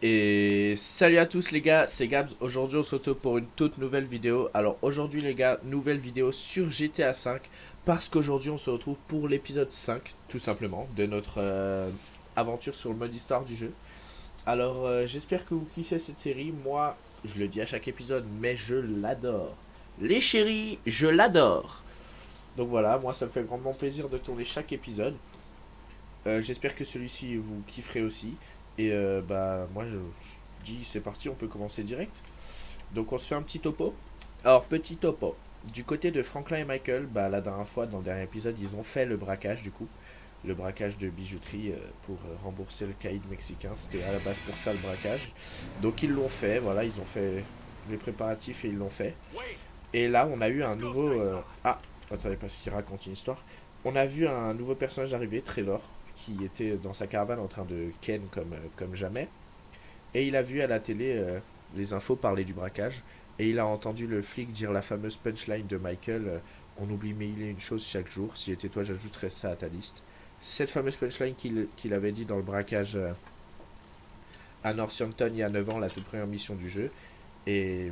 Et salut à tous les gars, c'est Gabs. Aujourd'hui on se retrouve pour une toute nouvelle vidéo. Alors aujourd'hui les gars, nouvelle vidéo sur GTA 5. Parce qu'aujourd'hui on se retrouve pour l'épisode 5, tout simplement, de notre aventure sur le mode histoire du jeu. Alors j'espère que vous kiffez cette série. Moi, je le dis à chaque épisode, mais je l'adore. Les chéris, je l'adore. Donc voilà, moi ça me fait grandement plaisir de tourner chaque épisode. J'espère que celui-ci vous kifferez aussi. Et bah moi je dis c'est parti, on peut commencer direct. Donc on se fait un petit topo. Alors petit topo. Du côté de Franklin et Michael, bah la dernière fois dans le dernier épisode ils ont fait le braquage du coup. Le braquage de bijouterie pour rembourser le caïd mexicain. C'était à la base pour ça le braquage. Donc ils l'ont fait, voilà, ils ont fait les préparatifs et ils l'ont fait. Et là on a eu un nouveau... Ah, attendez parce qu'il raconte une histoire. On a vu un nouveau personnage arriver, Trevor, qui était dans sa caravane en train de ken comme jamais. Et il a vu à la télé les infos parler du braquage. Et il a entendu le flic dire la fameuse punchline de Michael on oublie mille et une choses chaque jour. Si j'étais toi, j'ajouterais ça à ta liste. Cette fameuse punchline qu'il avait dit dans le braquage à Northampton il y a 9 ans, la toute première mission du jeu. Et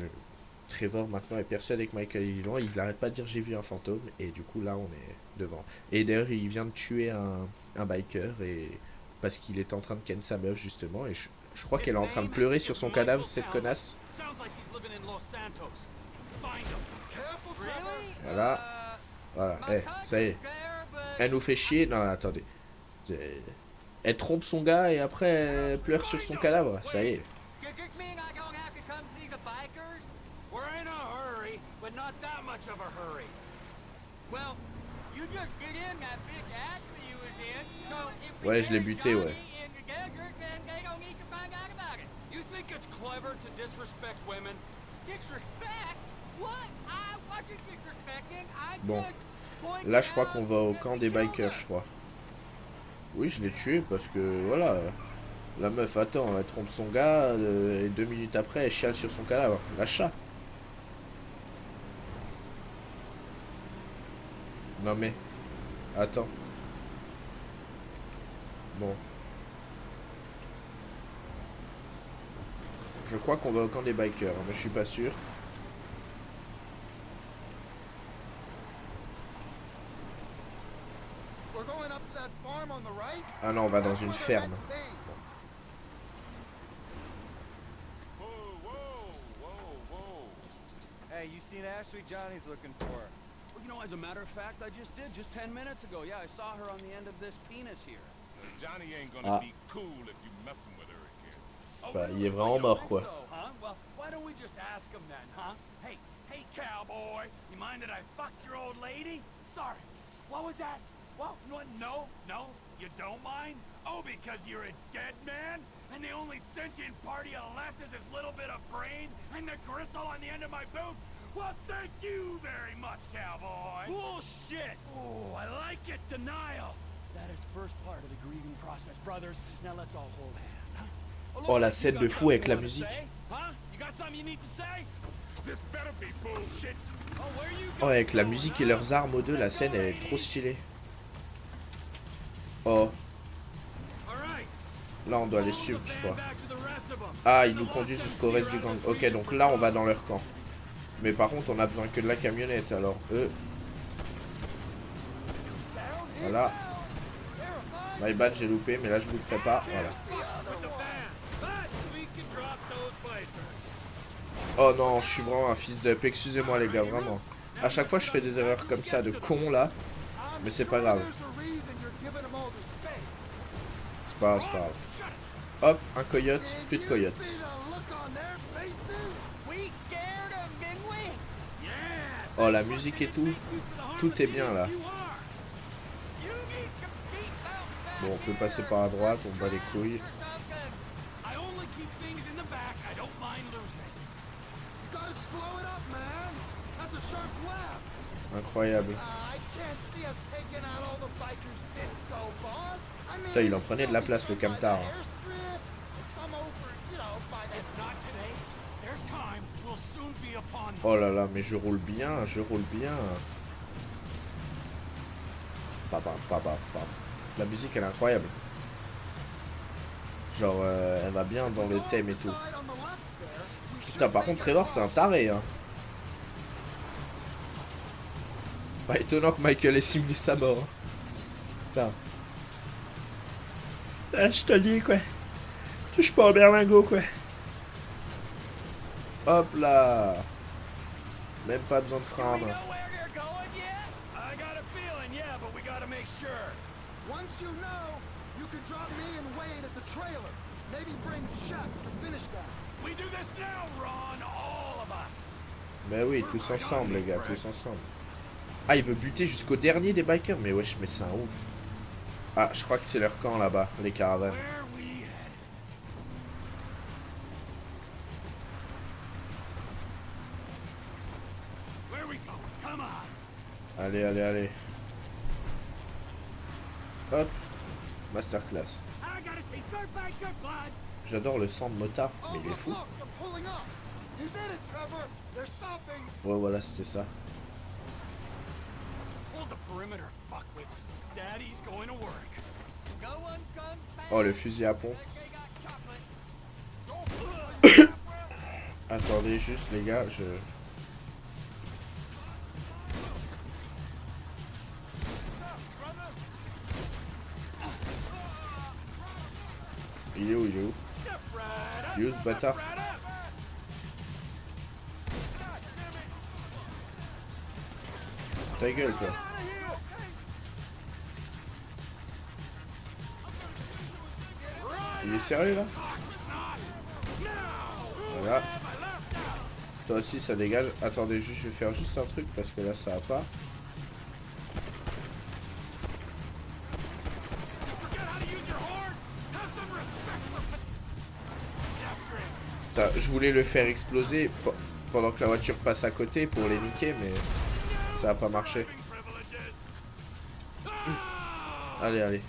Trevor maintenant est persuadé que Michael est vivant. Il n'arrête pas de dire j'ai vu un fantôme. Et du coup là on est devant. Et d'ailleurs il vient de tuer un biker et parce qu'il est en train de ken sa meuf justement. Et je crois qu'elle est en train de pleurer sur son cadavre, cette connasse. Voilà. Voilà. Ça y est. Elle nous fait chier. Non, attendez. Elle trompe son gars et après elle pleure sur son cadavre. Ça y est. Ouais, je l'ai buté, ouais. Bon, là je crois qu'on va au camp des bikers, je crois. Oui, je l'ai tué parce que voilà. La meuf, attends, elle trompe son gars et 2 minutes après elle chiale sur son cadavre. La chat. Non mais, attends. Bon. Je crois qu'on va au camp des bikers, mais je suis pas sûr. Ah non, on va dans une ferme. Hey, you seen Ashley? Johnny's looking for her. Well, as a matter of fact, I just did, just 10 minutes ago. Yeah, I saw her on the end of this penis here. Johnny ain't Ah, gonna be cool if you messing with her again. Oh, bah il really? est Well, vraiment you don't mort think quoi. so, huh? Well, why don't we just ask him then, huh? Hey, hey, cowboy, you mind that I fucked your old lady? Sorry. What was that? Well, no, you don't mind? Oh, because you're a dead man? And the only sentient part of you left is this little bit of brain and the gristle on the end of my boot? Well, thank you very much, cowboy. Bullshit! Oh, I like it, denial. That is first part of the grieving process, brothers. Now let's all hold hands, huh? Oh, looks Oh la like you scène got de fou something avec you la wanna musique. say, huh? You got something you need to say? This better be bullshit. Oh, where you Oh avec la going, musique et huh? leurs armes aux deux, la scène elle est trop stylée. Oh, All right. là on doit les Follow suivre the je band crois. back to the rest of 'em. Ah, And ils the nous lost conduisent MC jusqu'au reste du right gang. on the Ok, street donc for là on va Tom. dans leur camp. Mais par contre on a besoin que de la camionnette, alors eux... Voilà. My bad, j'ai loupé, mais là je louperai pas, voilà. With the band. But we can drop those papers. Oh non, je suis vraiment un fils d'up, excusez-moi les gars, vraiment. À chaque fois je fais des erreurs comme ça, de con là. Mais c'est pas grave. C'est pas grave, c'est pas grave. Hop, un coyote, plus de coyote. Oh la musique et tout, tout est bien là. Bon, on peut passer par la droite, on bat les couilles. Incroyable. Putain, il en prenait de la place le camtar. Oh là là, mais je roule bien, je roule bien. Papa, papa, papa. La musique elle est incroyable. Genre, elle va bien dans le thème et tout. Putain, par contre, Trevor, c'est un taré, hein. Pas étonnant que Michael ait simulé sa mort. Hein. Putain. Ah, je te le dis, quoi. Touche pas au berlingot, quoi. Hop là. Même pas besoin de frein à main. Once you know, you can drop me and Wade at the trailer. Maybe bring Chuck to finish that. We do this now, Ron, all of us. Mais oui, tous ensemble, les gars, tous ensemble. Ah, il veut buter jusqu'au dernier des bikers. Mais wesh, mais c'est un ouf. Ah, je crois que c'est leur camp là-bas, les caravanes. Where we headed? Where we going? Come on. Allez, allez, allez. Hop. Masterclass. I gotta take third biker blood. J'adore le sang de motard, Oh, mais il est look, fou. look, they're pulling up. You did it, Trevor. They're stopping. Ouais, voilà, c'était ça. Hold the perimeter, fuckwits. Daddy's going to work. Go on, gun. Oh, le fusil à pompe. Attendez juste, les gars, je... Il est où, il est où? Il est où, ce bâtard? Ta gueule, toi. Il est sérieux, là? Voilà. Toi aussi, ça dégage. Attendez, juste, je vais faire juste un truc, parce que là, ça va pas. Putain, je voulais le faire exploser pendant que la voiture passe à côté pour les niquer, mais ça a pas marché. Allez, allez.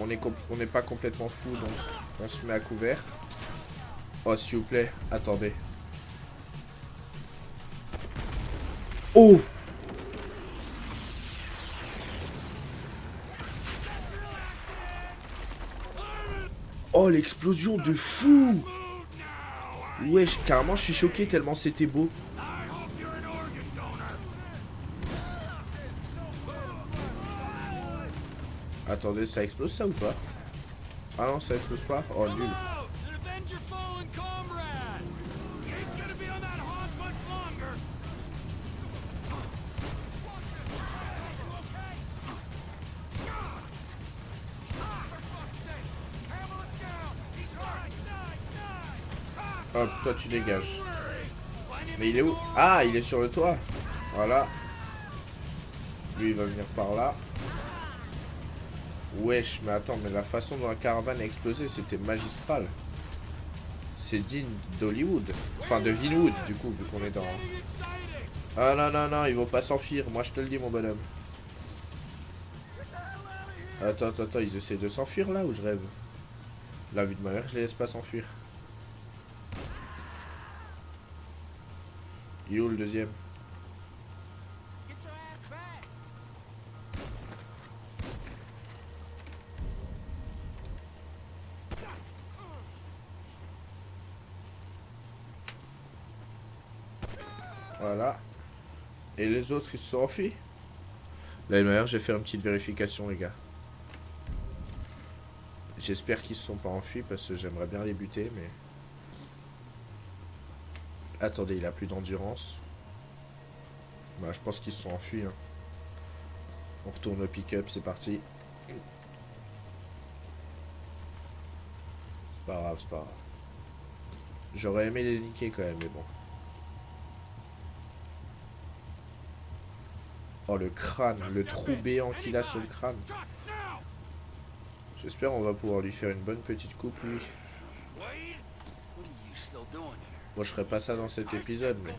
On n'est pas complètement fou, donc on se met à couvert. Oh, s'il vous plaît, attendez. Oh! Oh, l'explosion de fou! Wesh, carrément, je suis choqué tellement c'était beau. Attendez, ça explose ça ou pas? Ah non, ça explose pas? Oh, nul. Hop, toi tu dégages. Mais il est où? Ah, il est sur le toit. Voilà. Lui, il va venir par là. Wesh, mais attends, mais la façon dont la caravane a explosé, c'était magistral. C'est digne d'Hollywood. Enfin, de Vinwood, du coup, vu qu'on est dans... Ah non, non, non, ils vont pas s'enfuir. Moi, je te le dis, mon bonhomme. Attends, attends, attends, ils essaient de s'enfuir, là, ou je rêve? La vue de ma mère, je les laisse pas s'enfuir. Il est où le deuxième? Voilà. Et les autres, ils se sont enfuis? Là, d'ailleurs, je vais faire une petite vérification, les gars. J'espère qu'ils se sont pas enfuis parce que j'aimerais bien les buter, mais... Attendez, il a plus d'endurance. Bah, je pense qu'ils se sont enfuis. Hein. On retourne au pick-up, c'est parti. C'est pas grave, c'est pas grave. J'aurais aimé les niquer quand même, mais bon. Oh, le crâne, le trou béant qu'il a sur le crâne. J'espère on va pouvoir lui faire une bonne petite coupe, lui. Moi, je ferai pas ça dans cet épisode, mais...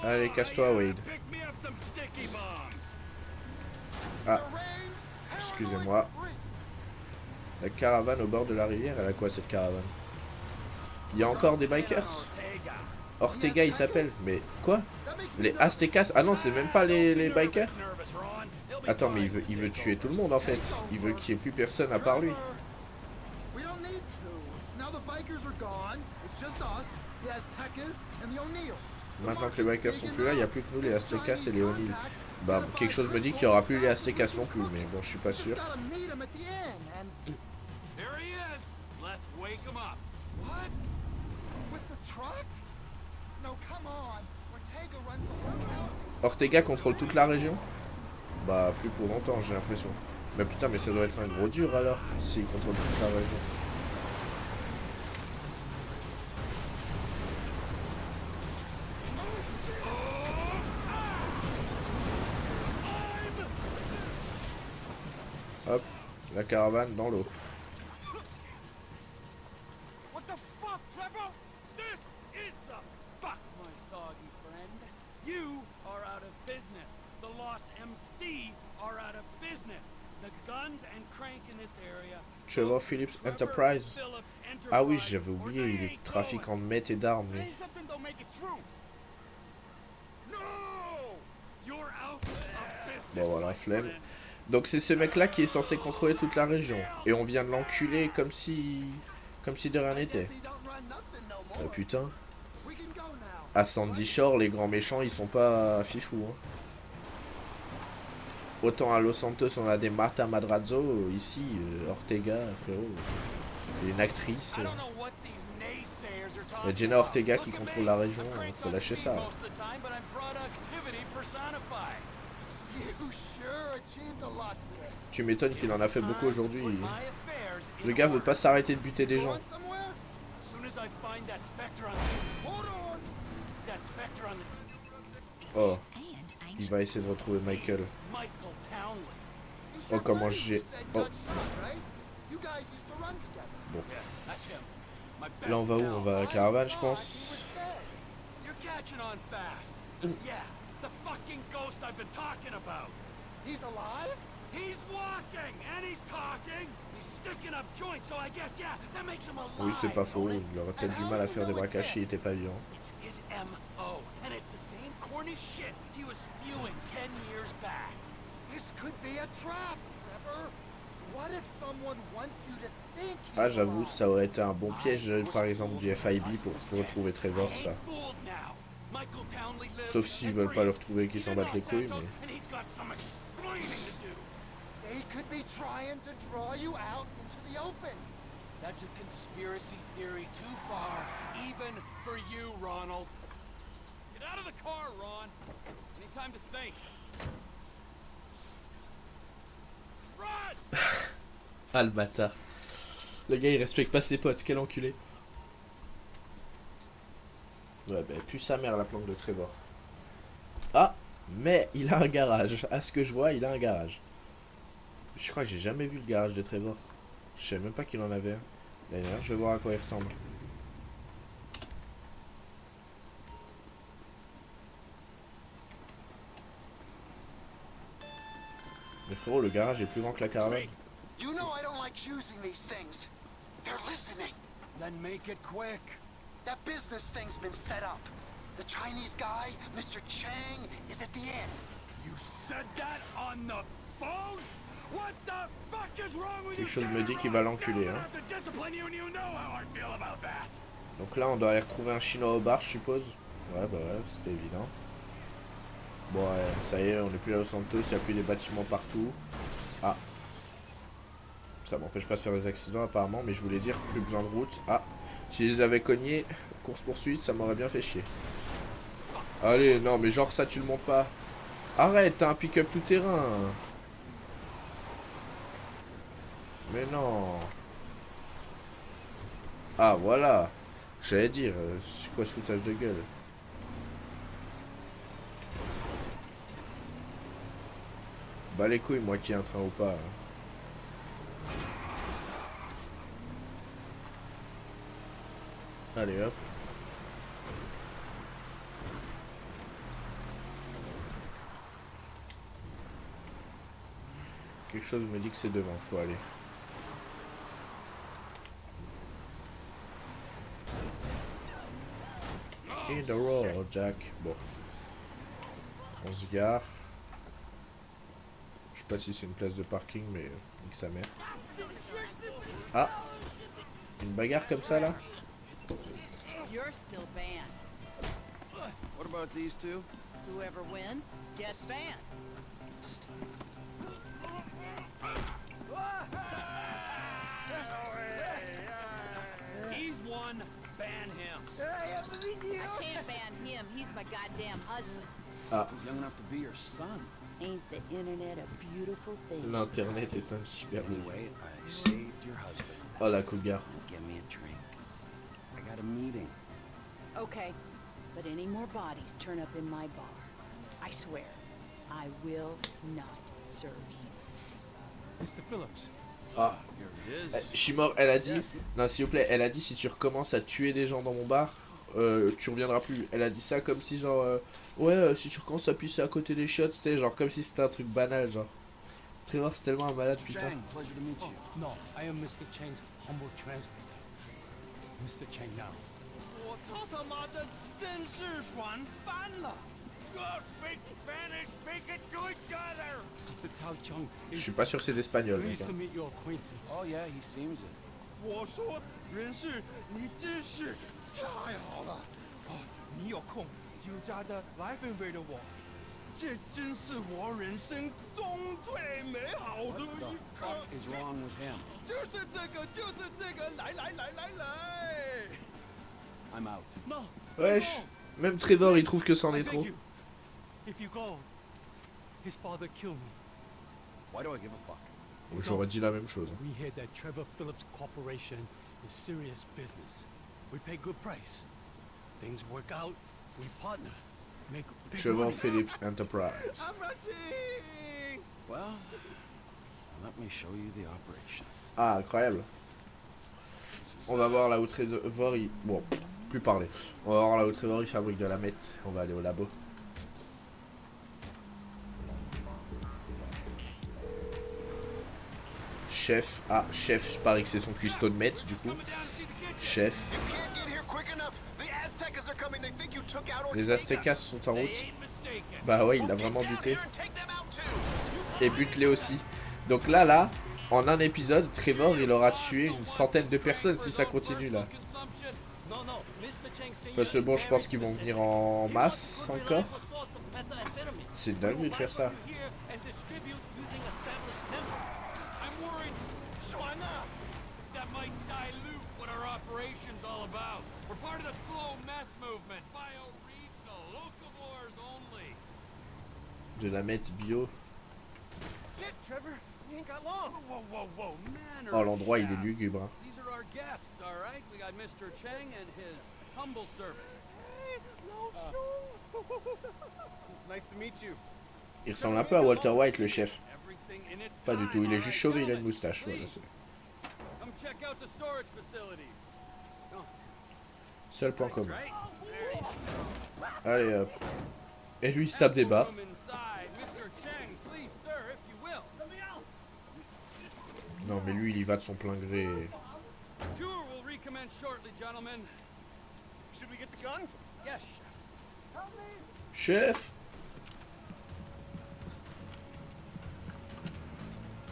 Allez, casse-toi, Wade. Ah, excusez-moi. La caravane au bord de la rivière, elle a quoi, cette caravane? Il y a encore des bikers? Ortega il s'appelle. Mais quoi? Les Aztecas? Ah non, c'est même pas les bikers. Nervous, Ron. He'll be Attends, mais fine. il veut tuer tout le monde en fait. Il veut qu'il n'y ait plus personne à part lui. We don't need to. Now the bikers are gone. It's just us, the Aztecas, and the O'Neills. Maintenant que les bikers sont plus là, il n'y a plus que nous, les Aztecas et les O'Neill. Bah, quelque chose me dit qu'il n'y aura plus les Aztecas non plus, mais bon, je suis pas sûr. Just gotta meet him at the inn and Here he is. Let's wake him up. what? With the truck? No, come on. Ortega runs the lookout. Ortega contrôle toute la région? Bah, plus pour longtemps, j'ai l'impression. Mais putain, mais ça doit être un gros dur alors, s'il contrôle toute la région. Hop, la caravane dans l'eau. What the fuck, Trevor? This is the fuck, my soggy friend. You are out of business. The Lost MC are out of business. The guns and crank in this area. Trevor Phillips Enterprise. Ah oui, j'avais oublié, il est trafiquant de meth et d'armes. lui. Say something, don't make it true. No! You're out of business. Bon voilà, my flemme. friend. Donc c'est ce mec là qui est censé contrôler toute la région. Et on vient de l'enculer comme si de rien n'était. Guess he don't run nothing no Ah more. putain. We can go now. À Sandy Shore, les grands méchants, ils sont pas fifous. Hein. Autant à Los Santos, on a des Marta Madrazo. Ici, Ortega, frérot. Il y a une actrice. I don't know what these naysayers are Il y talking a Jenna about. Ortega qui Look at contrôle me. la région. I'm cranked Faut on lâcher speed ça. most of the time, but I'm productivity personified. You sure achieved a lot today. Tu m'étonnes qu'il en a fait beaucoup aujourd'hui. Put my affairs in Le gars veut order. pas s'arrêter de buter des gens. Going somewhere? As soon as I find that specter on the Hold on. Oh, il va essayer de retrouver Michael. Michael Townley. He's Oh, your comment buddy j'ai- you said oh. got shot, right? You guys used to run together. Yeah, that's him. My best Là on va où? pal. On va à la I caravane je thought he pense. was dead. You're catching on fast. Yeah, the fucking ghost I've been talking about. He's alive? He's walking and he's talking. He's sticking up joints, so I guess yeah, that makes him alive. Oui c'est pas faux, don't it? il aurait peut-être du mal à faire des braquages s'il était pas vivant. It's his M.O. And it's the same corny shit he was spewing 10 years back. This could be a trap, Trevor. What if someone wants you to think he's Ah j'avoue alive? ça aurait été un bon piège par exemple du FIB pour retrouver Trevor I ça. ain't fooled now. Michael Townley lives Sauf s'ils and veulent pas le breathes retrouver et qu'ils s'en in battent les Los couilles Santos, mais... and he's got some explaining to do. They could be trying to draw you out into the open. That's a conspiracy theory too far, even for you, Ronald. Get out of the car, Ron. Need time to think. Run! Ah le bâtard. Le gars il respecte pas ses potes, quel enculé. Ouais bah pue sa mère la planque de Trevor. Ah mais il a un garage, à ce que je vois il a un garage. Je crois que j'ai jamais vu le garage de Trevor. Je savais même pas qu'il en avait un. D'ailleurs je vais voir à quoi il ressemble. Mais frérot le garage est plus grand que la caravane. You know I don't like using these things. They're listening. Then make it quick. That business thing's been set up. The Chinese guy, Mr. Chang, is at the inn. You said that on the phone? What the fuck is wrong with you? Quelque chose me dit qu'il va l'enculer, hein. Donc là on doit aller retrouver un chinois au bar je suppose. Ouais bah ouais c'était évident. Bon ouais ça y est on est plus à Los Santos, il n'y a plus des bâtiments partout. Ah. Ça m'empêche pas de faire des accidents apparemment mais je voulais dire plus besoin de route. Ah. Si je les avais cognés, course poursuite ça m'aurait bien fait chier. Allez non mais genre ça tu le montes pas. Arrête t'as un pick-up tout terrain. Mais non. Ah voilà. J'allais dire, c'est quoi ce foutage de gueule? Bah les couilles moi qui ai un train ou pas. Allez hop. Quelque chose me dit que c'est devant, faut aller. In the road, Jack. Bon. On se gare. Je sais pas si c'est une place de parking, mais nique sa mère. Ah! Une bagarre comme ça là? You're still banned. What about these two? Whoever wins gets banned. He's one. Ban him. I can't ban him. He's my goddamn husband. He's young enough to be your son. Ain't the internet a beautiful thing? L'internet est un super bon. Anyway, I saved your husband. Oh la cougar. Give me a drink. I got a meeting. Okay, but any more bodies turn up in my bar, I swear, I will not serve you. Mr. Phillips. Ah. Here it is. Je suis mort, elle a dit. Non, s'il vous plaît, elle a dit si tu recommences à tuer des gens dans mon bar, tu reviendras plus. Elle a dit ça comme si, genre, ouais, si tu recommences à pisser à côté des shots, tu sais, genre, comme si c'était un truc banal, genre. Trevor, c'est tellement un malade, Mr. putain. Chang, pleasure to meet you. No, I am Mr. Chang's humble translator. Mr. Chang now. 我操他妈的，真是爽翻了！You speak Spanish, speak it to each other. Mr. Tao Chung Je is suis pas sûr que c'est d'espagnol, mec. pleased to meet your acquaintance. Oh yeah, he seems it. 我说人事，你真是太好了！哦，你有空就加的来分陪着我，这真是我人生中最美好的 What the 一刻。 fuck is wrong with him? 就是这个，就是这个，来来来来来！ I'm out. No. Wesh. Même Trevor, il trouve que c'en est I trop. beg you. If you go, his father killed me. Why do I give a fuck? J'aurais dit la même chose. We hear that Trevor Phillips Corporation is serious business. We pay good price. Things work out, we partner. Make big Trevor money. Phillips Enterprise. I'm rushing. Well, let me show you the operation. Ah, incroyable. On va voir là où Trevor, il... Bon, plus parler. On va voir là où Trevor, il fabrique de la meth. On va aller au labo. Chef. Ah, chef, je parie que c'est son cuistot de meth, du coup. Chef. Les Aztecas sont en route. Bah ouais, il a vraiment buté. Et bute-les aussi. Donc là, en un épisode, Trevor, il aura tué une centaine de personnes si ça continue là. Parce que bon, je pense qu'ils vont venir en masse encore. C'est dingue de faire ça. That might dilute what our operation's all about. We're part of the slow meth movement, bio-regional, locavores only. De la meth bio. Shit, Trevor, you ain't got long. Whoa, manners. Oh, l'endroit, il est lugubre. Hein. These are our guests, all right? We got Mr. Chang and his humble servant. Nice to meet you. Il ressemble un peu à Walter White, le chef. Everything in its Pas du time, tout, il est all juste right, chauvé, il a une gentlemen, moustache. Voilà, please, c'est come check out the storage facilities. seul point commun. Right? There you go. Allez hop. Et lui, il se tape des barres. Room inside. Mr. Chang, please, sir, if you will. Non, mais lui, il y va de son plein gré. Tour will recommence shortly, gentlemen. Should we get the guns? Yes, chef. Chef!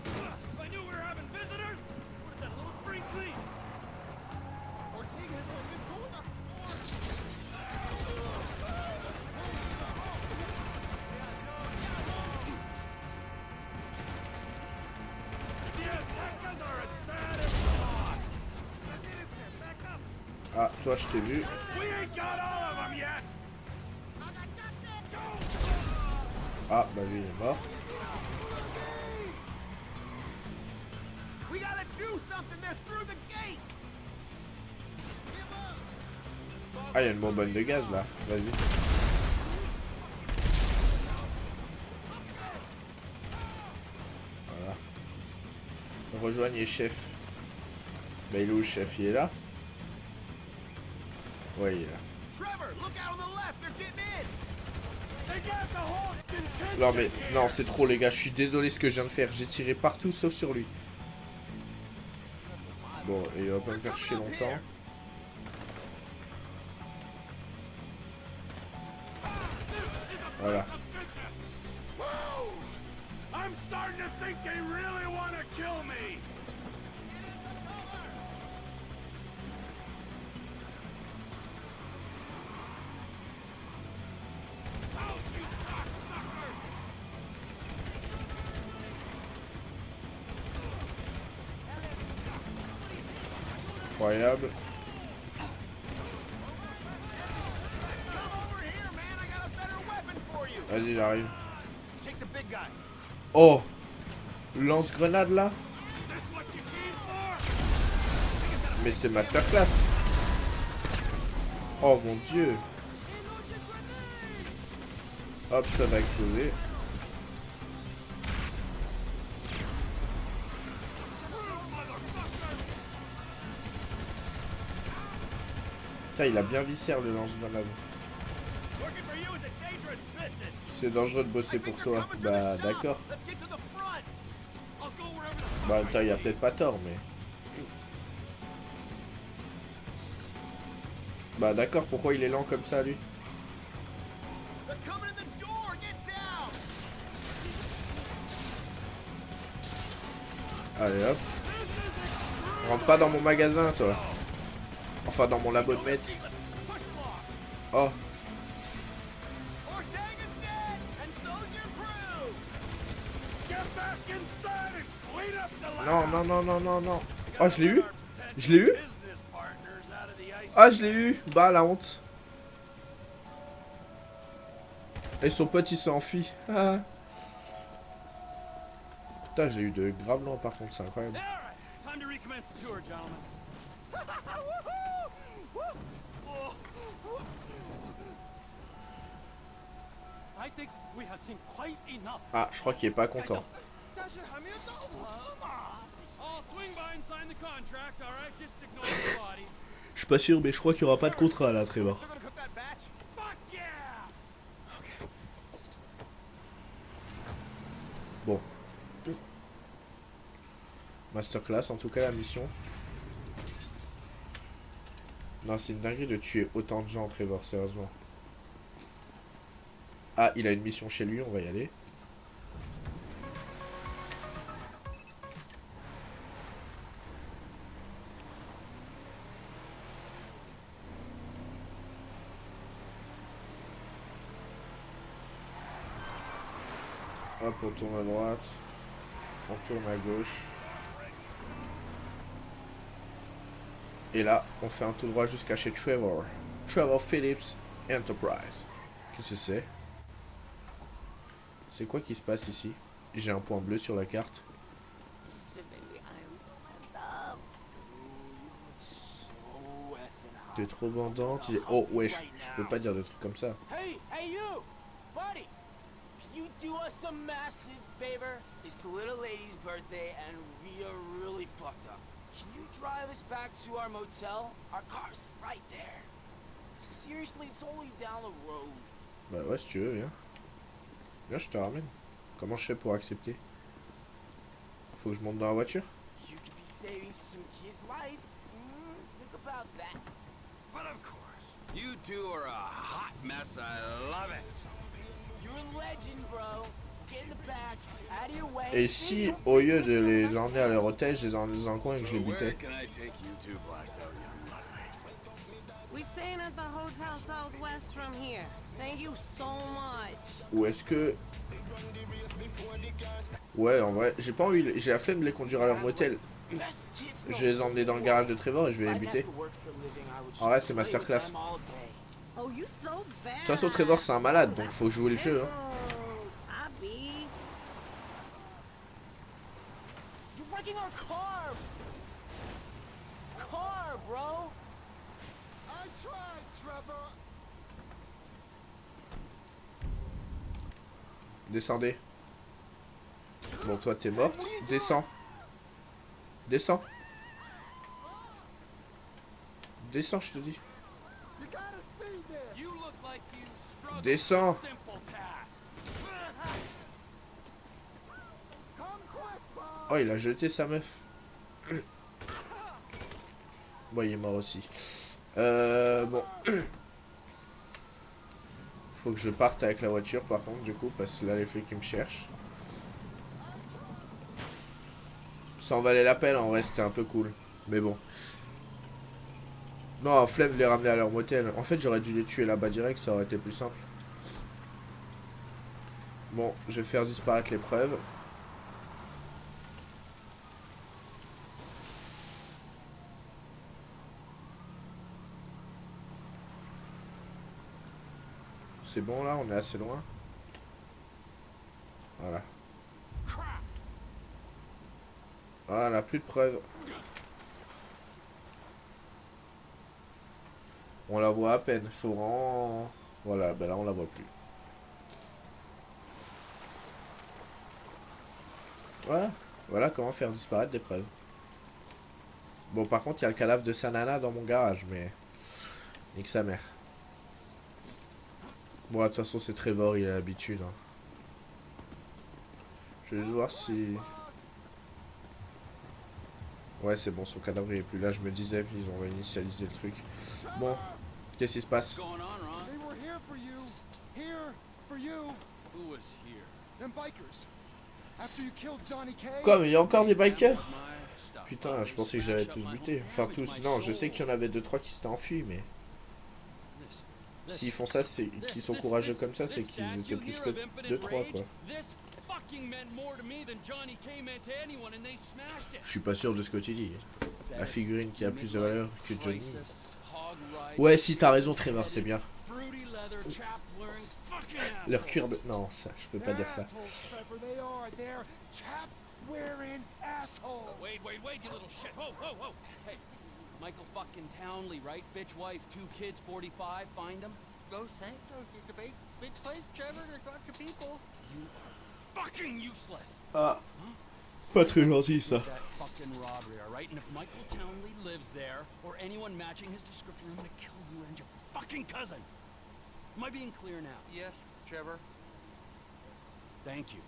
If I knew we were having visitors, what is that, a little spring clean? Ortega has only been cool with us before. The Aztecas are as bad as the boss. Ah, toi, je t'ai vu. We ain't got all of them yet. Ah, bah lui, il est mort. We gotta do something. They're through the gates. Ah, il y a une bonbonne de gaz là. Vas-y. Voilà. Rejoignez chef. Bah, il est où le chef? Il est là? Ouais, il est là. Trevor, look out on the left. They're getting in. They got the whole contingent Non, mais here. non, c'est trop, les gars. Je suis désolé ce que je viens de faire. J'ai tiré partout sauf sur lui. Bon, et il va pas me faire chier longtemps. Voilà. Whoa! I'm starting to think they really want to kill me. Oh, you cocksuckers! Incroyable. Come over here, man. I got a better weapon for you. Vas-y, j'arrive. Take the big guy. Oh, lance-grenade là. This what you came for? Mais c'est masterclass. Oh mon dieu. Hop, ça va exploser. Putain, il a bien viscère le lance-grenade. Working for you is a dangerous business. C'est dangereux de bosser pour toi. Bah d'accord. Let's get to the front. I'll go wherever the Bah putain, il a peut-être pas tort, mais... Bah d'accord, pourquoi il est lent comme ça, lui? They're coming in the door. Get down. Allez hop. Rentre pas dans mon magasin, toi. Enfin, dans mon labo de maître. Push block. Oh, Ortega's dead, and so's your crew. Get back inside and clean up the lab. non, non, non, non, non, non. Oh, je l'ai eu? Je l'ai eu? Business partners out of the ice. Ah, je l'ai eu. Bah, la honte. Et son pote, il s'est enfui. Ah. Putain, j'ai eu de graves loin, par contre, c'est incroyable. All right, time to recommence the tour, gentlemen. I think we have seen quite enough. Ah, je crois qu'il est pas content. 但是还没有到五次嘛。 I'll swing by and sign the contracts, all right? Just ignore the bodies. Je suis pas sûr, mais je crois qu'il y aura pas de contrat, là, Trevor. Still gonna cook that batch? Fuck yeah! Bon. Masterclass, en tout cas, la mission. Non, c'est une dinguerie de tuer autant de gens, Trevor, sérieusement. Ah, il a une mission chez lui, on va y aller. Hop, on tourne à droite. On tourne à gauche. Et là, on fait un tout droit jusqu'à chez Trevor. Trevor Phillips Enterprise. Qu'est-ce que c'est? C'est quoi qui se passe ici? J'ai un point bleu sur la carte. T'es trop bandante. Oh, wesh, je peux pas dire des trucs comme ça. Hey, hey you! Buddy! Can you do us a massive favor? It's the little lady's birthday and we are really fucked up. Can you drive us back to our motel? Our car's right there. Seriously, it's only down the road. Bah ouais, si tu veux, viens. Viens, je te ramène. Comment je fais pour accepter? Faut que je monte dans la voiture? You could be saving some kid's life. Think about that. But of course, you two are a hot mess. I love it. You're a legend, bro. Get in the back, out of your way. Et si, au lieu de les emmener à leur hôtel, je les emmenais dans un coin et que je les butais? Can I take you to Blacktown, young lovely? We're staying at the Hotel Southwest from here. Thank you so much. Ou est-ce que... Ouais, en vrai, j'ai pas envie... J'ai la flemme de les conduire à leur motel. Best tits Je vais les emmener dans le garage de Trevor et je vais les buter. En vrai, c'est masterclass. Oh, you so bad. De toute façon, Trevor, c'est un malade, donc faut jouer le jeu. Hein. Oh, Abby. You're wrecking our car! Car, bro! I tried, Trevor. Descendez. Bon, toi, t'es morte. Descends. Descends. Descends, je te dis. You gotta see this. You look like you struggle Descends. with simple tasks. Come quick, Bob. Oh, il a jeté sa meuf. Bon, il est mort aussi. Bon. Faut que je parte avec la voiture par contre du coup parce que là les flics ils me cherchent. Ça en valait la peine en vrai, c'était un peu cool. Mais bon. Non, flemme de les ramener à leur motel. En fait j'aurais dû les tuer là-bas direct, ça aurait été plus simple. Bon, je vais faire disparaître les preuves. C'est bon là, on est assez loin. Voilà. Voilà, plus de preuves. On la voit à peine. Faut vraiment... Voilà, ben là on la voit plus. Voilà. Voilà comment faire disparaître des preuves. Bon, par contre, il y a le cadavre de sa nana dans mon garage, mais... Nique sa mère. Bon, de toute façon, c'est Trevor, il a l'habitude. Hein. Je vais juste voir si... Ouais, c'est bon, son cadavre il est plus là. Je me disais qu'ils ont initialisé le truc. Bon, qu'est-ce qui se passe? They were here for you. Here for you. Who was here? Them bikers. After you killed Johnny Cage. Quoi, mais il y a encore des bikers? Putain, je pensais que j'avais tous buté. Enfin, tous. Non, je sais qu'il y en avait 2-3 qui s'étaient enfuis, mais... S'ils font ça, c'est qu'ils sont courageux comme ça, c'est qu'ils étaient plus que 2-3, quoi. Je suis pas sûr de ce que tu dis. La figurine qui a plus de valeur que Johnny. Ouais, si t'as raison, Trevor, c'est bien. Leur cuir de... Non, ça, je peux pas dire ça. Wait, you little shit. Whoa. Hey, Michael fucking Townley, right? Bitch wife, 2 kids, 45, find them? Los Santos is a big place, Trevor. There's lots of people. You fucking useless. Ah, pas très gentil, ça. That fucking robbery, all right? And if Michael Townley lives there, or anyone matching his description, I'm gonna kill you and your fucking cousin. Am I being clear now? Yes, Trevor. Thank you.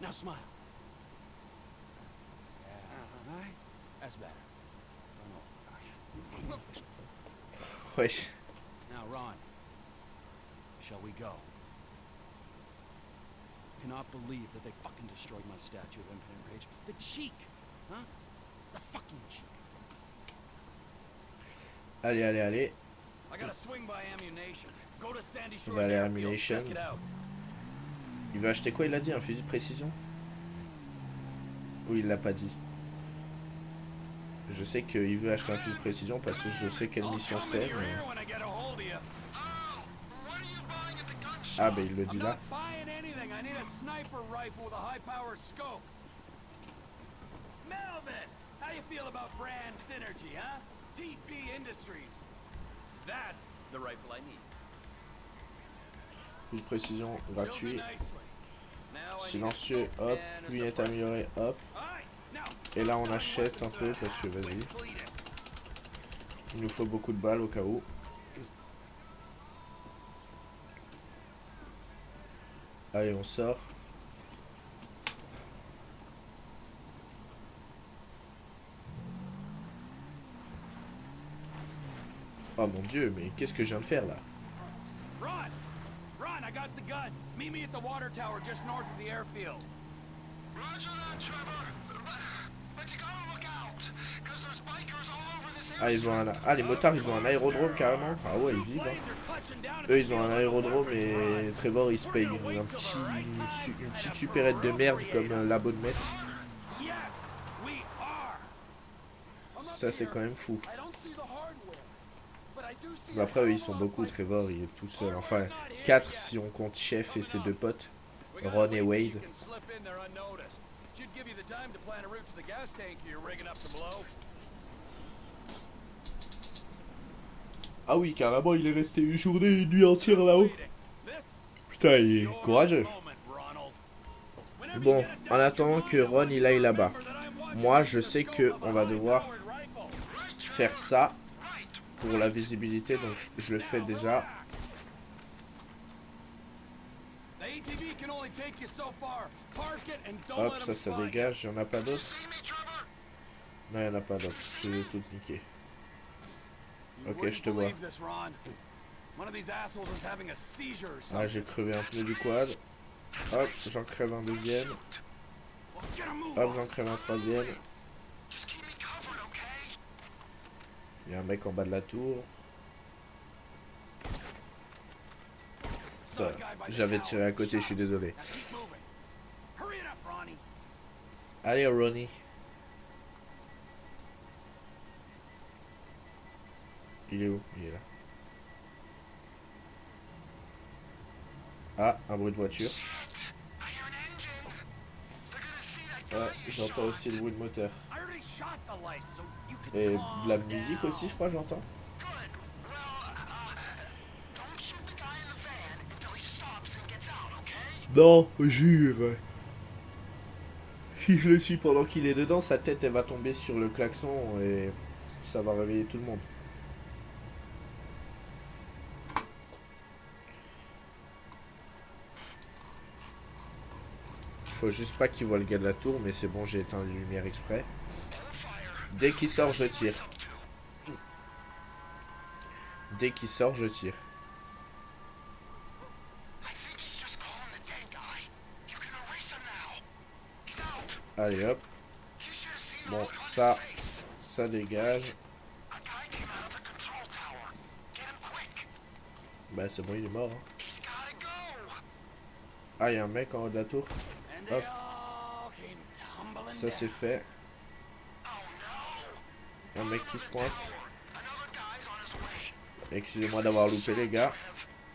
Now smile. Yeah, all right? That's better. Wesh. Now, Ron, shall we go? Cannot believe that they fucking destroyed my statue of Infinite Rage. The cheek, huh? The fucking cheek. Allez. I gotta swing by ammunition. Go to Sandy On Shores va aller à Airfield. Ammunition. Check it out. Il veut acheter quoi, il a dit? Un fusil de précision? Ou il l'a pas dit? Je sais qu'il veut acheter un fusil de précision parce que je sais quelle mission c'est, mais... Ah bah il le dit là. Melvin, how you feel about brand synergy, huh? TP Industries. That's the rifle I need. Fusil de précision gratuit. Silencieux, hop. Lunette améliorée, hop. Et là on achète un peu parce que vas-y. Il nous faut beaucoup de balles au cas où. Allez, on sort. Oh mon dieu, mais qu'est-ce que je viens de faire là? Ron, I got the gun. Meet me at the water tower just north of the airfield. Roger that, Trevor. But you gotta look out, because there's bikers all over this Ah, ils ont un... Ah, les motards, ils ont un aérodrome carrément. Ah ouais, ils vivent. Hein. Eux, ils ont un aérodrome et Trevor, il se paye une petite supérette de merde comme labo de maître. Ça, c'est quand même fou. Mais après, eux, ils sont beaucoup. Trevor, il est tout seul. Enfin, 4 si on compte Chef et ses 2 potes, Ron et Wade. Ah oui, carrément, il est resté une journée et une nuit entière là-haut. Putain, il est courageux. Bon, en attendant que Ron il aille là-bas, moi je sais que on va devoir faire ça pour la visibilité, donc je le fais déjà. Hop, ça dégage, il n'y en a pas d'autres. Non, il n'y en a pas d'autres, je vais tout niquer. Ok, je te vois. One of these assholes is having a seizure or Ah, something. j'ai crevé un pneu du quad. Hop, j'en crève un deuxième. Well, get a move Hop, on. j'en crève un troisième. Just keep me covered, okay? Il y a un mec en bas de la tour. Saw a guy by the J'avais tower. tiré à côté, je suis désolé. Now keep moving. Hurry it up, Ronnie. Allez, Ronnie. Il est où? Il est là. Ah, un bruit de voiture. I hear an engine. They're gonna see that Ouais, guy you j'entends shot. aussi le bruit de moteur. I already shot the light, so you can Et calm de la musique down. aussi, je crois, j'entends. Good. Well, don't shoot the guy in the van until he stops and gets out, okay? Non, jure. Si je le suis pendant qu'il est dedans, sa tête elle va tomber sur le klaxon et ça va réveiller tout le monde. Faut juste pas qu'il voit le gars de la tour, mais c'est bon, j'ai éteint les lumières exprès. Dès qu'il sort, je tire. Dès qu'il sort, je tire. I think he's just calling the dead guy. You can erase him now. He's out. Allez hop. You should have seen Bon, the look on ça, his face. ça dégage. A guy came out of the control tower. Get him quick. Bah c'est bon, il est mort. Hein. He's gotta go. Ah, il y a un mec en haut de la tour. And they Hop. all came tumbling Ça c'est down. fait. Oh no. Un mec qui se pointe. Another guy's on his way. Excusez-moi d'avoir loupé les gars.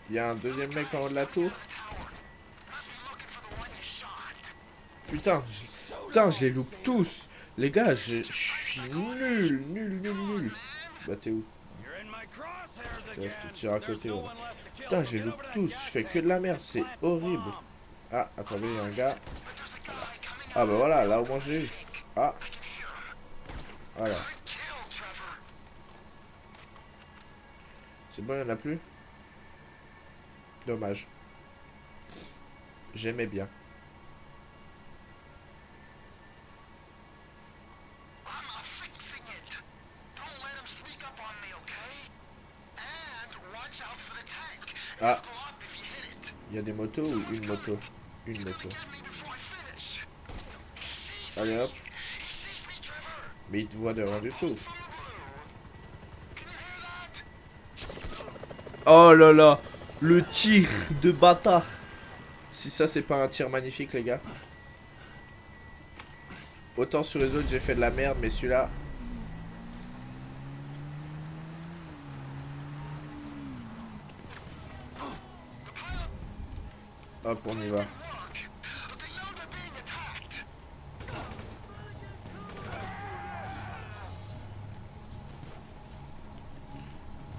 Il y a un deuxième mec en haut de la tour. Must be looking for the one you shot. Putain, putain, je les loupe tous. Les gars, je suis nul, nul, nul, nul. Bah t'es où? You're in my crosshairs Tiens, je again. te tire à There's côté. no Ouais. one left to kill, Putain, so je les get loupe over that tous. gas Je fais tank que de la merde, c'est and plant the horrible. bomb. Ah, attendez, il y a un gars. Ah bah voilà, là au moins j'ai eu. Ah. Voilà. C'est bon, il n'y en a plus? Dommage. J'aimais bien. I'm fixing it. Don't let him sneak up on me, okay? And watch out for the tank. Ah, Go up if you hit it. il y a des motos ou une moto? Une moto. Get me before I finish. He sees Allez hop. me, Trevor. Mais il te voit de rien du tout. From the blue. Can you hear that? Oh là là, le tir de bâtard. Si ça c'est pas un tir magnifique les gars. Autant sur les autres j'ai fait de la merde, mais celui-là... Hop, on y va. But they know they're being attacked.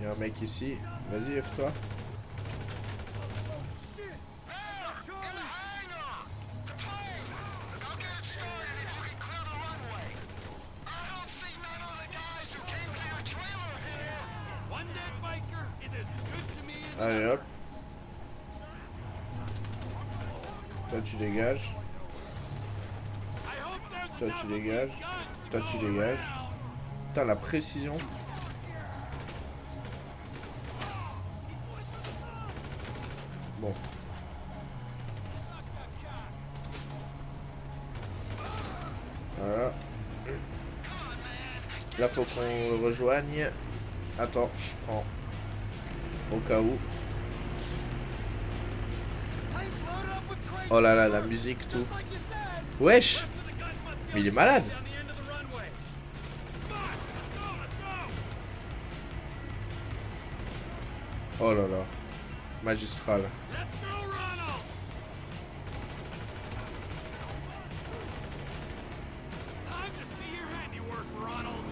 Il y a un mec ici. Vas-y, F toi. In the hangar! The plane! I'll get it started if you can clear the runway. I don't see none of the guys who came to your trailer here. One dead biker is as good to me as Allez hop. Toi tu dégages. I hope there's Toi enough tu of these dégages. guns to Toi go tu dégages. around. Putain la précision. Bon. Voilà. Là faut qu'on le rejoigne. Attends, je prends. Au cas où. Oh là là, la musique, tout. Wesh! Mais il est malade! Down the end of the runway. Come on, let's go, let's go. Oh là là. Magistral. Let's go, Ronald. Time to see your handiwork, Ronald.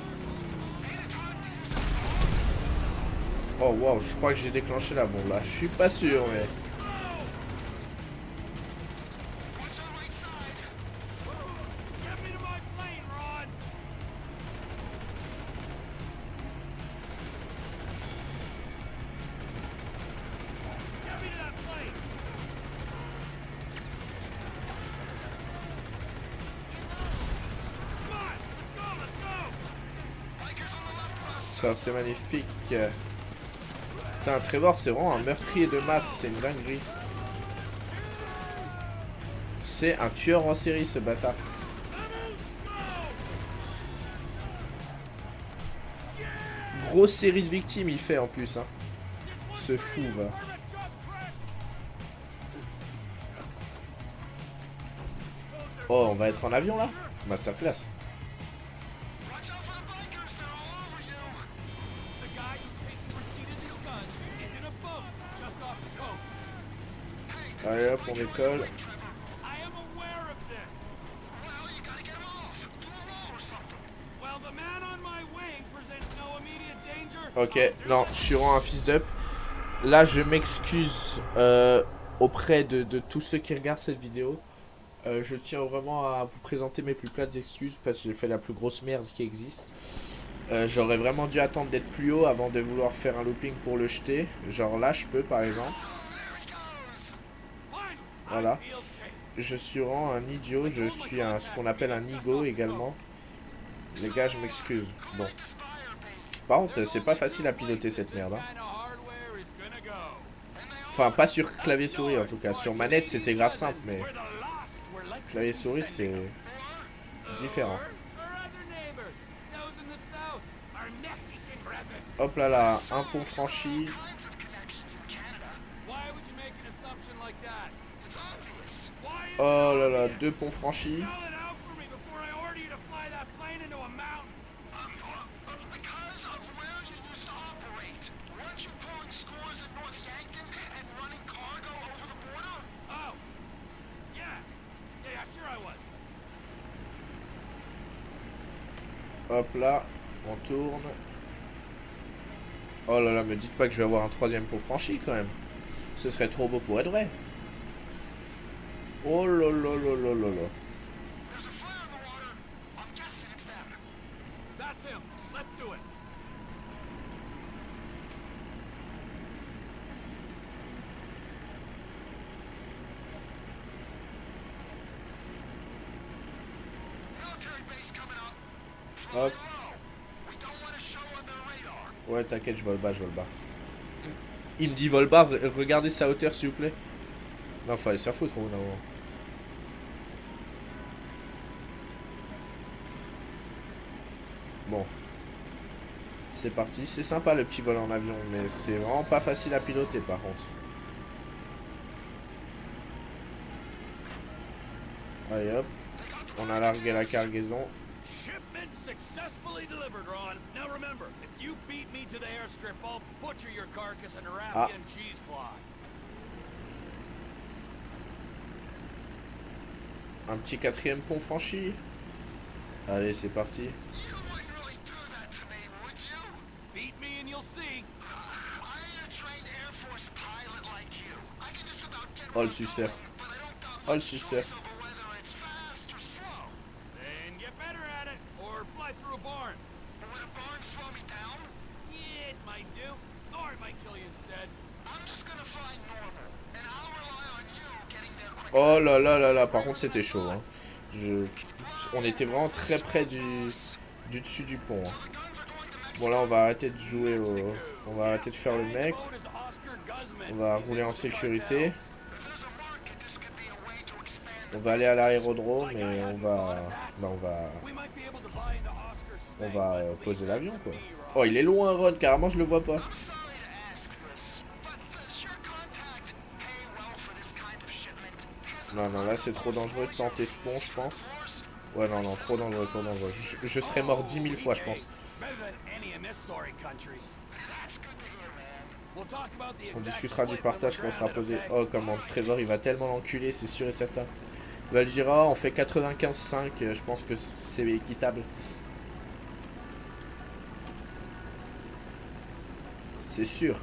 Oh wow, je crois que j'ai déclenché la bombe là. Je suis pas sûr, mais. Get me to my plane, Ron. Get me to that plane. Come on, let's go, let's go. Ça, c'est magnifique. Putain, Trevor, c'est vraiment un meurtrier de masse, c'est une dinguerie. C'est un tueur en série, ce bâtard. Grosse série de victimes, il fait en plus, hein. Ce fou, va. Oh, on va être en avion, là? Masterclass. Watch out for the bikers, they're all over you. The guy who's taking receipt of these guns is in a boat just off the coast. Allez hop, on décolle. I am aware of this. Well, you gotta get him off. Do a roll or something. Well, the man on my wing presents no immediate danger. Ok, non, je suis vraiment un fils d'up. Là, je m'excuse auprès de tous ceux qui regardent cette vidéo. Je tiens vraiment à vous présenter mes plus plates excuses parce que j'ai fait la plus grosse merde qui existe. J'aurais vraiment dû attendre d'être plus haut avant de vouloir faire un looping pour le jeter. Genre là, je peux par exemple. Voilà. Je suis vraiment un idiot. Je suis ce qu'on appelle un nigo également. Les gars, je m'excuse. Bon. Par contre, c'est pas facile à piloter cette merde. Hein. Enfin, pas sur clavier souris en tout cas. Sur manette, c'était grave simple, mais clavier souris, c'est différent. Hop là là, un pont franchi. Oh là là, 2 ponts franchis. Hop là, on tourne. Oh là là, me dites pas que je vais avoir un 3e pont franchi quand même. Ce serait trop beau pour être vrai. Oh là là là là là là. Hop. Ouais, t'inquiète, je vole bas, je vole bas. Il me dit vol bas, regardez sa hauteur s'il vous plaît. Non, fallait se faire foutre au bout d'un moment. Bon. C'est parti, c'est sympa le petit vol en avion, mais c'est vraiment pas facile à piloter par contre. Allez hop, on a largué la cargaison. Shipment successfully delivered, Ron. Now remember, if you beat me to the airstrip, I'll butcher your carcass and wrap you in cheesecloth. Un petit 4e pont franchi. Allez, c'est parti. Beat me and you'll see. Oh le suceur. Oh le suceur. Then get better at it, or fly through a barn. Would a barn slow me down? Yeah, it might do. Or it might kill you instead. I'm just gonna fly normal, and I'll rely on you getting there quick. Oh là là là là, par contre c'était chaud. Hein. On était vraiment très près du dessus du pont. Hein. Bon là on va arrêter de jouer au... On va arrêter de faire le mec. On va rouler en sécurité. On va aller à l'aérodrome et on va... On va poser l'avion quoi. Oh il est loin Ron, carrément je le vois pas. Non non là c'est trop dangereux de tenter ce pont je pense. Ouais non non trop dangereux, trop dangereux. Je serais mort 10 000 fois je pense. On discutera du partage quand on sera posé. Oh comment Trevor il va tellement l'enculer c'est sûr et certain. Il va lui dire oh on fait 95,5 je pense que c'est équitable. C'est sûr.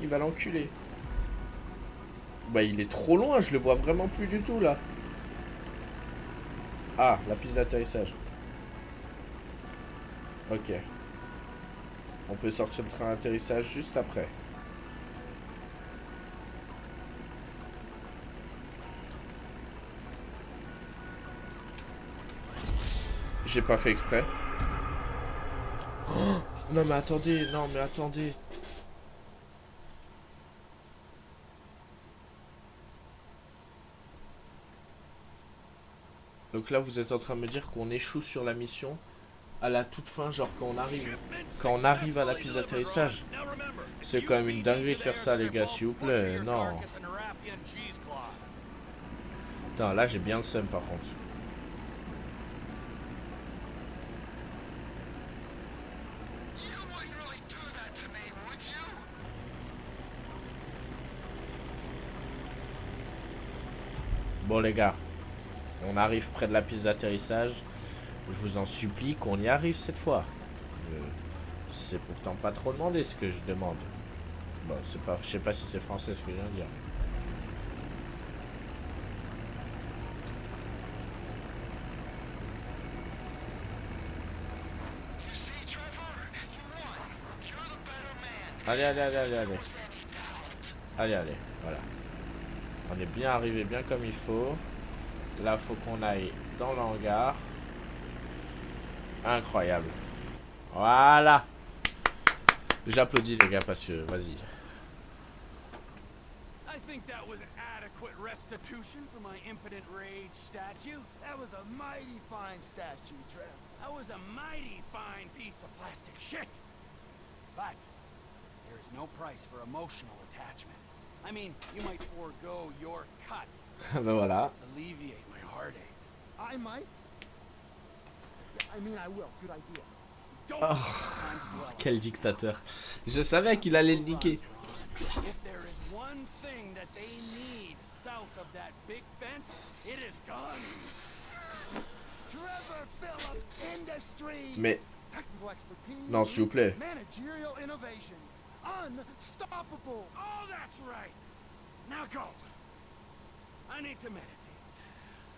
Il va l'enculer. Bah il est trop loin, je le vois vraiment plus du tout là. Ah, la piste d'atterrissage. Ok. On peut sortir le train d'atterrissage juste après. J'ai pas fait exprès. Oh non mais attendez, non mais attendez. Donc là, vous êtes en train de me dire qu'on échoue sur la mission à la toute fin, genre quand on arrive à la piste d'atterrissage. C'est quand même une dinguerie de faire ça, les gars, s'il vous plaît. Non. Putain, là, j'ai bien le seum, par contre. You wouldn't really do that to me, would you? Bon, les gars, on arrive près de la piste d'atterrissage. Je vous en supplie qu'on y arrive cette fois. C'est pourtant pas trop demandé ce que je demande. Bon, c'est pas, je sais pas si c'est français ce que je viens de dire. You see, Trevor, you won. You're the better man. Allez, allez, allez, allez, allez. There was any doubt. Allez, allez, voilà. On est bien arrivé, bien comme il faut. Là, faut qu'on aille dans l'hangar. Incroyable. Voilà. J'applaudis les gars parce que, vas-y. I think that was adequate restitution for my impotent rage statue. That was a mighty fine statue, Trev. That was a mighty fine piece of plastic shit. But there is no price for emotional attachment. I mean, you might forego your cut, Ben voilà. alleviate my heartache. I might. I mean, I will. Good idea. Don't Oh, time to dwell on quel dictateur. Je savais qu'il allait le niquer. If there is one thing that they need south of that big fence, it is guns. Trevor Phillips Industries. Mais, Technical expertise. non, s'il vous plaît. Managerial innovations. Unstoppable. Oh, that's right. Now go. I need to meditate.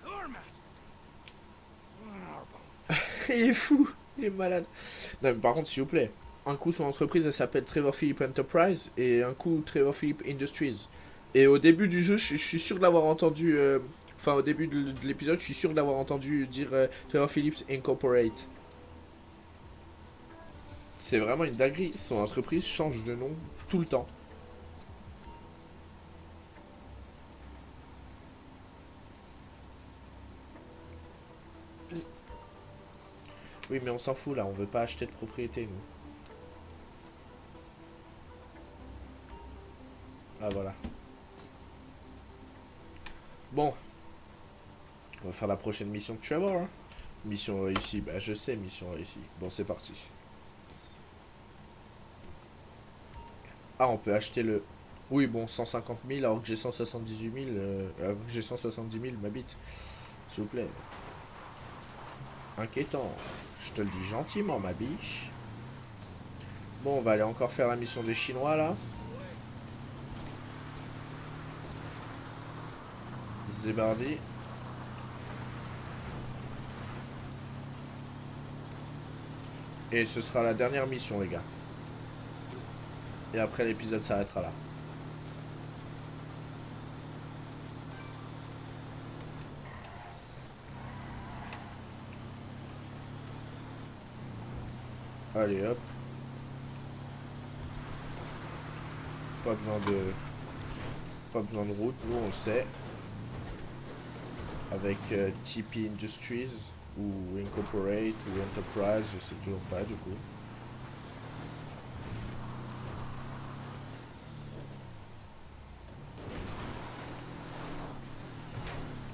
Or masturbate. Or both. Il est fou, il est malade. Non, mais par contre, s'il vous plaît, un coup son entreprise elle s'appelle Trevor Phillips Enterprise et un coup Trevor Phillips Industries. Et au début du jeu, je suis sûr de l'avoir entendu. Enfin, au début de l'épisode, je suis sûr de l'avoir entendu dire Trevor Phillips Incorporate. C'est vraiment une dinguerie. Son entreprise change de nom tout le temps. Oui, mais on s'en fout là, on veut pas acheter de propriété, nous. Ah, voilà. Bon. On va faire la prochaine mission de Trevor. Hein. Mission réussie, bah je sais, mission réussie. Bon, c'est parti. Ah, on peut acheter le... Oui, bon, 150 000 alors que j'ai 178 000... alors que j'ai 170 000 ma bite. S'il vous plaît. Inquiétant. Je te le dis gentiment, ma biche. Bon, on va aller encore faire la mission des Chinois, là. Zébardi. Et ce sera la dernière mission, les gars. Et après, l'épisode s'arrêtera là. Allez, hop. Pas besoin de route, nous on le sait. Avec TP Industries ou Incorporate ou Enterprise, je sais toujours pas du coup.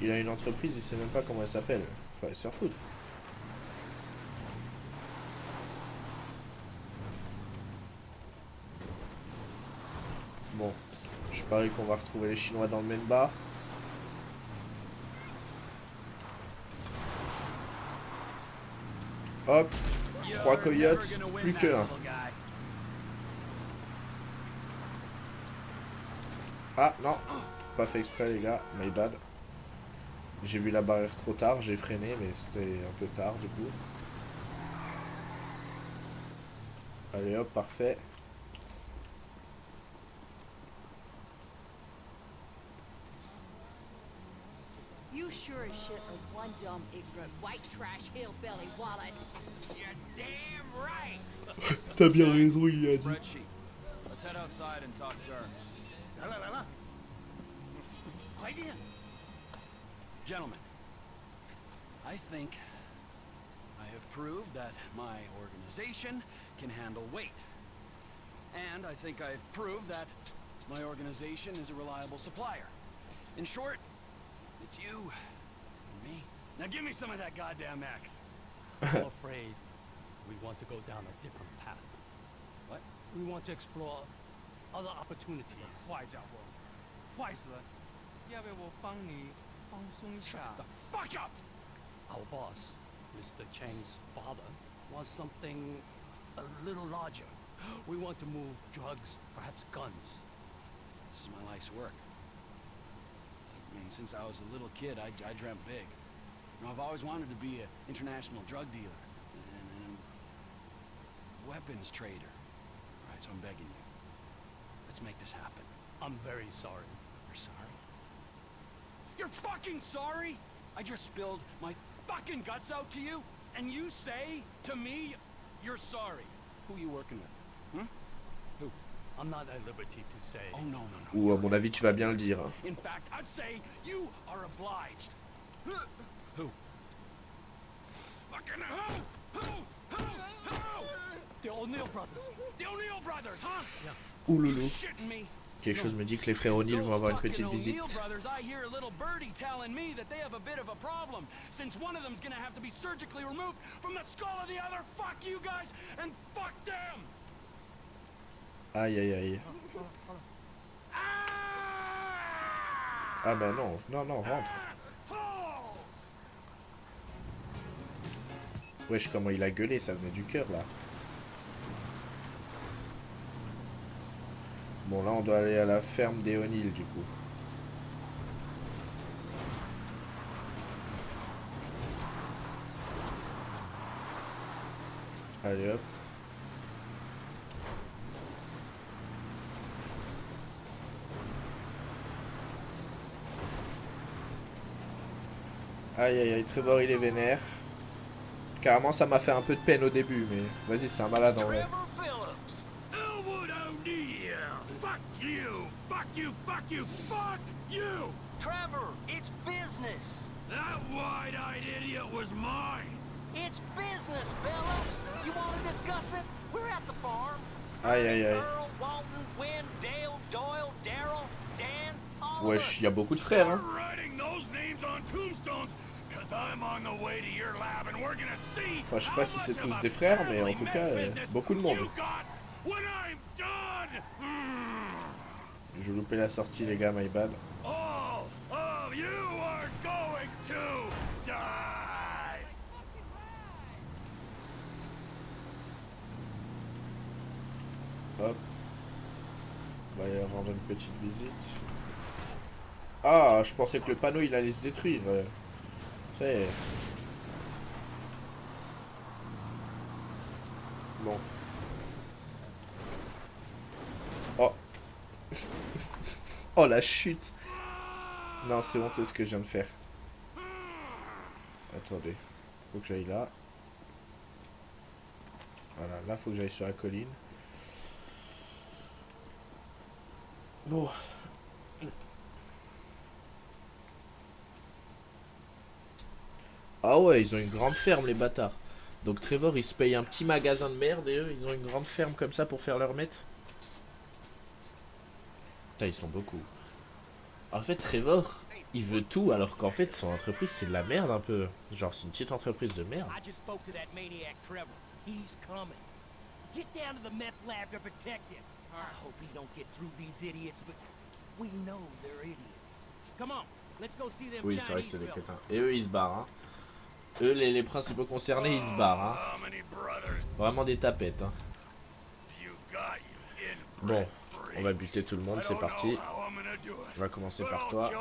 Il a une entreprise, il sait même pas comment elle s'appelle. Faut aller se faire foutre. Bon, je parie qu'on va retrouver les Chinois dans le même bar. Hop, 3 coyotes, plus que 1. Ah non, pas fait exprès les gars, my bad. J'ai vu la barrière trop tard, j'ai freiné mais c'était un peu tard du coup. Allez hop, parfait. You sure as shit are one dumb, ignorant, white trash hillbilly, Wallace. You're damn right. T'as bien raison, il a dit. Spreadsheet. Let's head outside and talk terms. Gentlemen, I think I have proved that my organization can handle weight. And I think I've proved that my organization is a reliable supplier. In short, it's you and me. Now give me some of that goddamn axe. I'm afraid we want to go down a different path. What? We want to explore other opportunities. 坏家伙，坏死了！要不要我帮你放松一下？ Fuck up! Our boss, Mr. Chang's father, wants something a little larger. We want to move drugs, perhaps guns. This is my life's work. I mean, since I was a little kid, I dreamt big. You know, I've always wanted to be an international drug dealer and a weapons trader. All right, so I'm begging you. Let's make this happen. I'm very sorry. You're sorry? You're fucking sorry? I just spilled my fucking guts out to you, and you say to me, you're sorry. Who are you working with? Hmm? Who? I'm not at liberty to say. Oh, no. Ou à mon avis, tu vas bien le dire. Hein. In fact, I'd say you are obliged. Who? Fucking who? The O'Neill brothers. The O'Neill brothers, huh? Yeah. Ouloulou. Shitting me. Quelque chose me dit que les frères O'Neill vont avoir une petite visite. O'Neill brothers, I hear a little birdie telling me that they have a bit of a problem, since one of them's gonna have to be surgically removed from the skull of the other. Fuck you guys and fuck them. Aïe aïe aïe. Ah bah non, rentre. Wesh, comment il a gueulé, ça venait du cœur là. Bon là on doit aller à la ferme des O'Neill du coup. Allez hop. Aïe aïe aïe, Trevor il est vénère. Carrément ça m'a fait un peu de peine au début, mais vas-y c'est un malade en vrai. Elwood O'Neill! Fuck you! Fuck you! Fuck you! Fuck you! Trevor, it's business. That wide-eyed idiot was mine! It's business, fella. You want to discuss it? We're at the farm. Aïe aïe aïe. Earl, Walton, Wynn, Dale, Doyle, Daryl, Dan, all of Wesh, il y a beaucoup de frères hein. Start writing those names on tombstones, 'cause I'm on the way to your lab and we're gonna see. Enfin, je sais pas si c'est tous des frères, mais en tout cas, beaucoup de monde. When I'm done. Je loupais la sortie les gars, my bad. All of you are going to die. Hop. On va y rendre une petite visite. Ah, je pensais que le panneau il allait se détruire. C'est... Bon. Oh. Oh la chute. Non, c'est honteux ce que je viens de faire. Attendez. Faut que j'aille là. Voilà, là faut que j'aille sur la colline. Bon. Ah ouais, ils ont une grande ferme les bâtards. Donc Trevor il se paye un petit magasin de merde et eux ils ont une grande ferme comme ça pour faire leur mette. Putain ils sont beaucoup. En fait Trevor il veut tout alors qu'en fait son entreprise c'est de la merde un peu. Genre c'est une petite entreprise de merde. I just spoke to that maniac Trevor. He's coming. Get down to the meth lab to protect him. I hope he don't get through these idiots, but we know they're idiots. Come on, let's go see them Oui c'est vrai que Chinese c'est des fellas. crétins. Et eux ils se barrent hein. Eux les principaux concernés ils se barrent hein. Vraiment des tapettes hein. Bon, on va buter tout le monde, c'est parti. On va commencer par toi.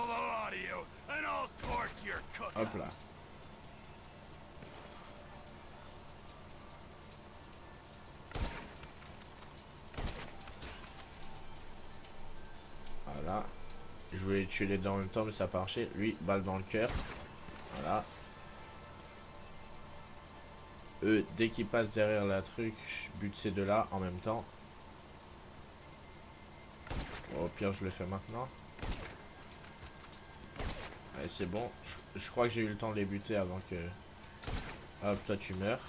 Hop là. Voilà. Je voulais tuer les deux en même temps mais ça n'a pas marché. Lui, balle dans le cœur. Voilà. Eux, dès qu'ils passent derrière la truc, je bute ces deux-là en même temps. Bon, au pire, je le fais maintenant. Allez, c'est bon. Je crois que j'ai eu le temps de les buter avant que... Hop, toi tu meurs.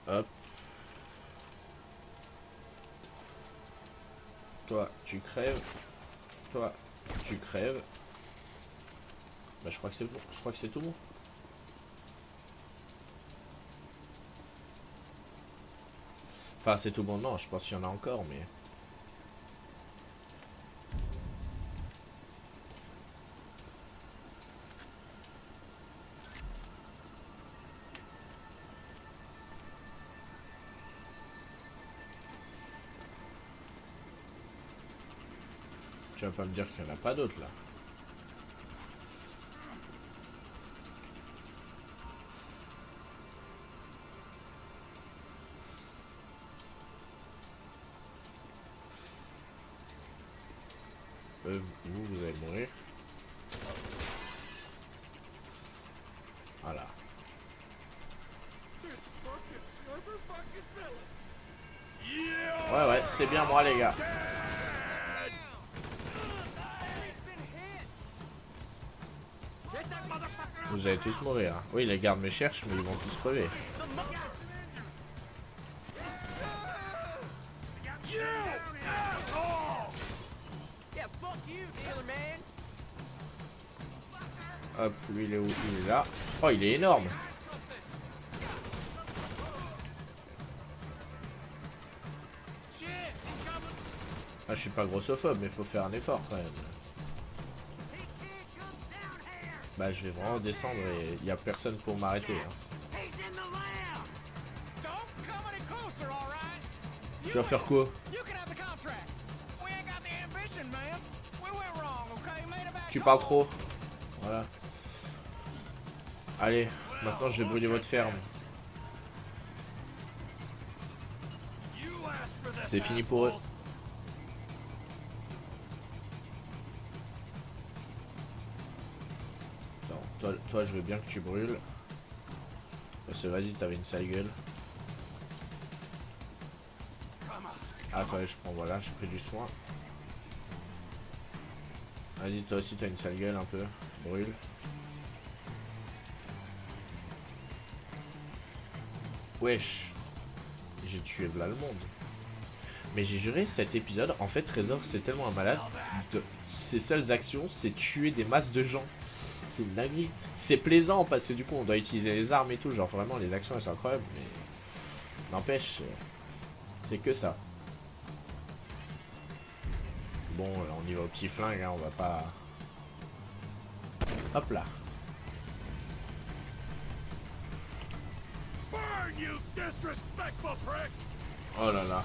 Hop. Toi, tu crèves. Toi, tu crèves. Bah, je crois que c'est bon. Je crois que c'est tout bon. Enfin, c'est tout bon. Non, je pense qu'il y en a encore, mais... Tu vas pas me dire qu'il n'y en a pas d'autres là. Vous allez mourir. Voilà. Ouais, c'est bien moi les gars. Vous allez tous mourir. Hein. Oui, les gardes me cherchent, mais ils vont tous crever. Hop, lui il est où? Il est là. Oh, il est énorme. Ah, je suis pas grossophobe, mais faut faire un effort quand même. Bah, je vais vraiment descendre et il y a personne pour m'arrêter. Hein. Tu vas faire quoi? Tu parles trop. Voilà. Allez, maintenant je vais brûler votre ferme. C'est fini pour eux. Attends, toi je veux bien que tu brûles. Parce que vas-y, t'avais une sale gueule. Ah, attendez, je prends, voilà, j'ai pris du soin. Vas-y, toi aussi t'as une sale gueule un peu. Brûle. Wesh. J'ai tué là le monde. Mais j'ai juré, cet épisode, en fait, Trésor, c'est tellement un malade. Ses seules actions, c'est tuer des masses de gens. C'est une dinguerie. C'est plaisant parce que du coup, on doit utiliser les armes et tout. Genre, vraiment, les actions, elles sont incroyables. Mais n'empêche, c'est que ça. Bon, là, on y va au petit flingue, hein, on va pas... Hop là. Oh là là.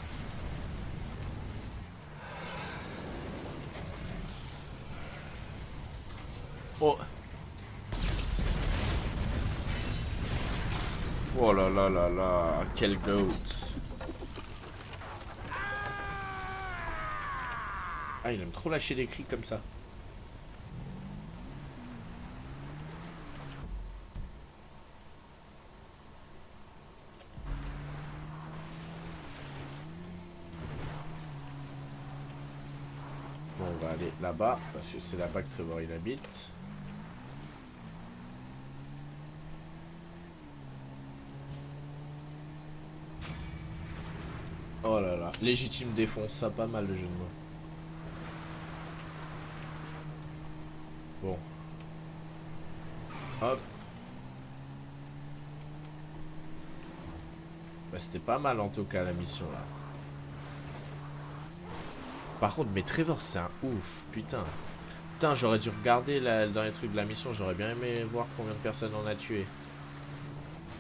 Oh. Oh là là là là. Quel goat. Ah, il aime trop lâcher des cris comme ça. Bon, on va aller là-bas, parce que c'est là-bas que Trevor il habite. Oh là là, légitime défonce, ça pas mal le jeu de mots. Bon. Hop. Bah, c'était pas mal en tout cas la mission là. Par contre, mais Trevor c'est un ouf, putain. Putain, j'aurais dû regarder dans les trucs de la mission, j'aurais bien aimé voir combien de personnes on a tué.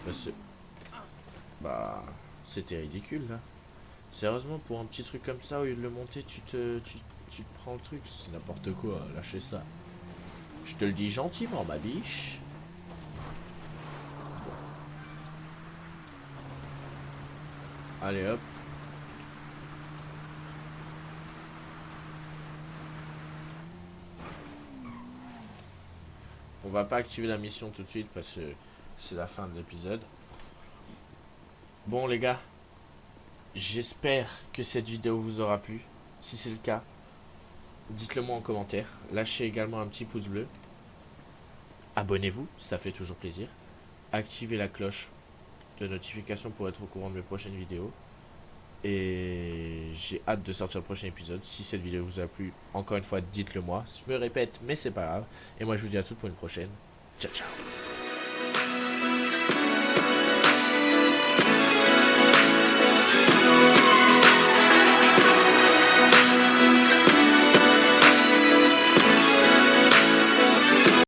Parce que... Bah... C'était ridicule là. Sérieusement, pour un petit truc comme ça, au lieu de le monter, tu te prends le truc. C'est n'importe quoi, lâchez ça. Je te le dis gentiment, ma biche. Bon. Allez hop. On va pas activer la mission tout de suite parce que c'est la fin de l'épisode. Bon les gars. J'espère que cette vidéo vous aura plu. Si c'est le cas, dites-le moi en commentaire. Lâchez également un petit pouce bleu. Abonnez-vous, ça fait toujours plaisir. Activez la cloche de notification pour être au courant de mes prochaines vidéos. Et j'ai hâte de sortir le prochain épisode. Si cette vidéo vous a plu, encore une fois, dites-le moi. Je me répète, mais c'est pas grave. Et moi, je vous dis à toutes pour une prochaine. Ciao, ciao.